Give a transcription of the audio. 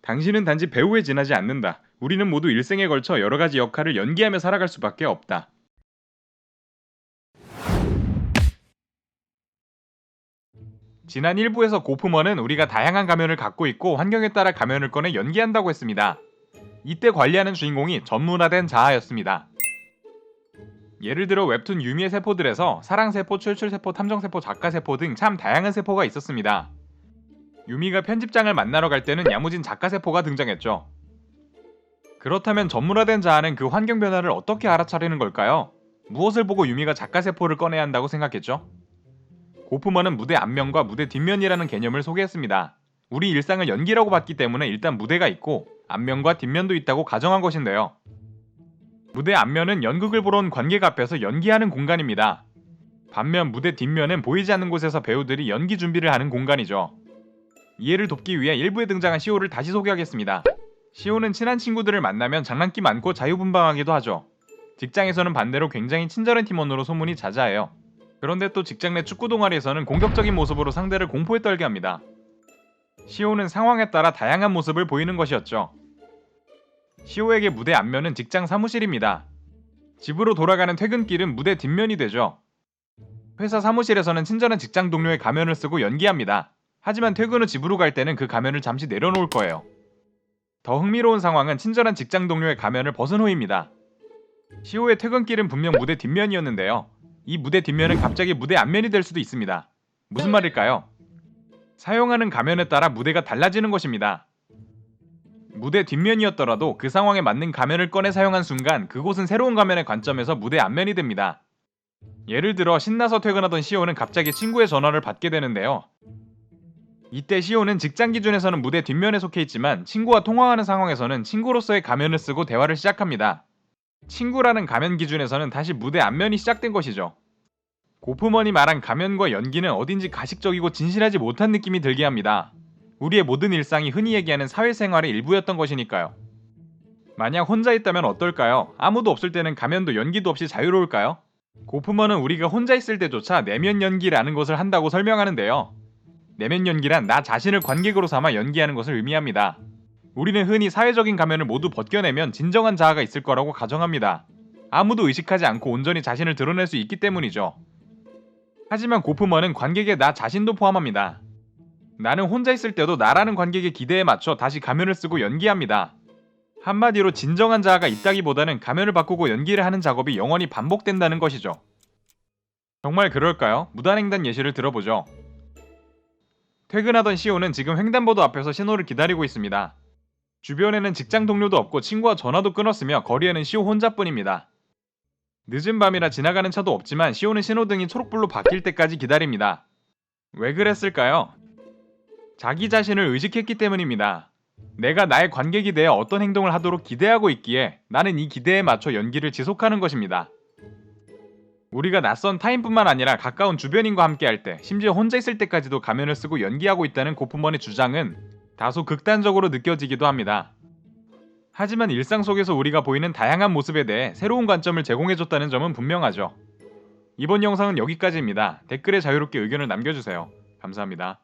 당신은 단지 배우에 지나지 않는다. 우리는 모두 일생에 걸쳐 여러 가지 역할을 연기하며 살아갈 수밖에 없다. 지난 1부에서 고프먼은 우리가 다양한 가면을 갖고 있고 환경에 따라 가면을 꺼내 연기한다고 했습니다. 이때 관리하는 주인공이 전문화된 자아였습니다. 예를 들어 웹툰 유미의 세포들에서 사랑세포, 출출세포, 탐정세포, 작가세포 등 참 다양한 세포가 있었습니다. 유미가 편집장을 만나러 갈 때는 야무진 작가세포가 등장했죠. 그렇다면 전문화된 자아는 그 환경 변화를 어떻게 알아차리는 걸까요? 무엇을 보고 유미가 작가세포를 꺼내야 한다고 생각했죠? 고프먼은 무대 앞면과 무대 뒷면이라는 개념을 소개했습니다. 우리 일상을 연기라고 봤기 때문에 일단 무대가 있고 앞면과 뒷면도 있다고 가정한 것인데요. 무대 앞면은 연극을 보러 온 관객 앞에서 연기하는 공간입니다. 반면 무대 뒷면은 보이지 않는 곳에서 배우들이 연기 준비를 하는 공간이죠. 이해를 돕기 위해 일부에 등장한 시호를 다시 소개하겠습니다. 시호는 친한 친구들을 만나면 장난기 많고 자유분방하기도 하죠. 직장에서는 반대로 굉장히 친절한 팀원으로 소문이 자자해요. 그런데 또 직장 내 축구 동아리에서는 공격적인 모습으로 상대를 공포에 떨게 합니다. 시호는 상황에 따라 다양한 모습을 보이는 것이었죠. 시호에게 무대 앞면은 직장 사무실입니다. 집으로 돌아가는 퇴근길은 무대 뒷면이 되죠. 회사 사무실에서는 친절한 직장 동료의 가면을 쓰고 연기합니다. 하지만 퇴근 후 집으로 갈 때는 그 가면을 잠시 내려놓을 거예요. 더 흥미로운 상황은 친절한 직장 동료의 가면을 벗은 후입니다. 시호의 퇴근길은 분명 무대 뒷면이었는데요. 이 무대 뒷면은 갑자기 무대 앞면이 될 수도 있습니다. 무슨 말일까요? 사용하는 가면에 따라 무대가 달라지는 것입니다. 무대 뒷면이었더라도 그 상황에 맞는 가면을 꺼내 사용한 순간 그곳은 새로운 가면의 관점에서 무대 앞면이 됩니다. 예를 들어 신나서 퇴근하던 시호는 갑자기 친구의 전화를 받게 되는데요. 이때 시호는 직장 기준에서는 무대 뒷면에 속해 있지만 친구와 통화하는 상황에서는 친구로서의 가면을 쓰고 대화를 시작합니다. 친구라는 가면 기준에서는 다시 무대 앞면이 시작된 것이죠. 고프먼이 말한 가면과 연기는 어딘지 가식적이고 진실하지 못한 느낌이 들게 합니다. 우리의 모든 일상이 흔히 얘기하는 사회생활의 일부였던 것이니까요. 만약 혼자 있다면 어떨까요? 아무도 없을 때는 가면도 연기도 없이 자유로울까요? 고프먼은 우리가 혼자 있을 때조차 내면 연기라는 것을 한다고 설명하는데요. 내면 연기란 나 자신을 관객으로 삼아 연기하는 것을 의미합니다. 우리는 흔히 사회적인 가면을 모두 벗겨내면 진정한 자아가 있을 거라고 가정합니다. 아무도 의식하지 않고 온전히 자신을 드러낼 수 있기 때문이죠. 하지만 고프먼은 관객의 나 자신도 포함합니다. 나는 혼자 있을 때도 나라는 관객의 기대에 맞춰 다시 가면을 쓰고 연기합니다. 한마디로 진정한 자아가 있다기보다는 가면을 바꾸고 연기를 하는 작업이 영원히 반복된다는 것이죠. 정말 그럴까요? 무단횡단 예시를 들어보죠. 퇴근하던 시호는 지금 횡단보도 앞에서 신호를 기다리고 있습니다. 주변에는 직장 동료도 없고 친구와 전화도 끊었으며 거리에는 시호 혼자뿐입니다. 늦은 밤이라 지나가는 차도 없지만 시호는 신호등이 초록불로 바뀔 때까지 기다립니다. 왜 그랬을까요? 자기 자신을 의식했기 때문입니다. 내가 나의 관객이 되어 어떤 행동을 하도록 기대하고 있기에 나는 이 기대에 맞춰 연기를 지속하는 것입니다. 우리가 낯선 타인뿐만 아니라 가까운 주변인과 함께 할 때, 심지어 혼자 있을 때까지도 가면을 쓰고 연기하고 있다는 고프먼의 주장은 다소 극단적으로 느껴지기도 합니다. 하지만 일상 속에서 우리가 보이는 다양한 모습에 대해 새로운 관점을 제공해줬다는 점은 분명하죠. 이번 영상은 여기까지입니다. 댓글에 자유롭게 의견을 남겨주세요. 감사합니다.